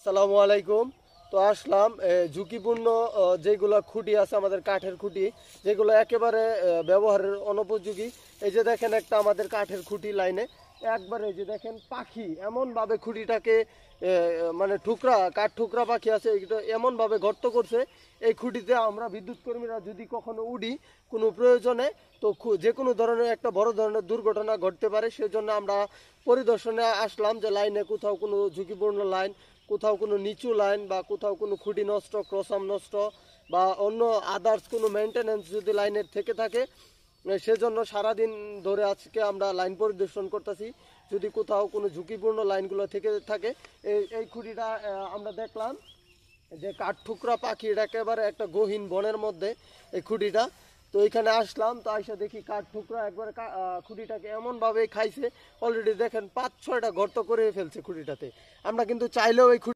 সালামু আলাইকুম। তো আসলাম ঝুঁকিপূর্ণ যেগুলো খুঁটি আছে আমাদের কাঠের খুঁটি, যেগুলো একেবারে ব্যবহারের অনুপযোগী। এই যে দেখেন একটা আমাদের কাঠের খুঁটি লাইনে একবারে, এই যে দেখেন পাখি এমনভাবে খুঁটিটাকে মানে কাঠ ঠুকরা পাখি আছে এটা এমনভাবে গর্ত করছে। এই খুঁটিতে আমরা বিদ্যুৎ কর্মীরা যদি কখনো উঠি কোনো প্রয়োজনে, তো যে কোনো ধরনের একটা বড় ধরনের দুর্ঘটনা ঘটতে পারে। সেজন্য আমরা পরিদর্শনে আসলাম যে লাইনে কোথাও কোনো ঝুঁকিপূর্ণ লাইন, কোথাও কোনো নিচু লাইন বা কোথাও কোনো খুঁটি নষ্ট, ক্রসাম নষ্ট বা অন্য আদার্স কোনো মেনটেন্যান্স যদি লাইনের থেকে থাকে, সেজন্য সারাদিন ধরে আজকে আমরা লাইন পরিদর্শন করতেছি। যদি কোথাও কোনো ঝুঁকিপূর্ণ লাইনগুলো থেকে থাকে, এই খুঁটিটা আমরা দেখলাম যে কাঠঠুকরা পাখি, এটা একেবারে একটা গহীন বনের মধ্যে এই খুঁটিটা। তো এখানে আসলাম, তো আইসা দেখি কাঠঠুকরা একবারে খুঁটিটাকে এমনভাবে খাইছে। অলরেডি দেখেন 5-6টা গর্ত করে ফেলছে খুঁটিটাতে। আমরা কিন্তু চাইলেও এই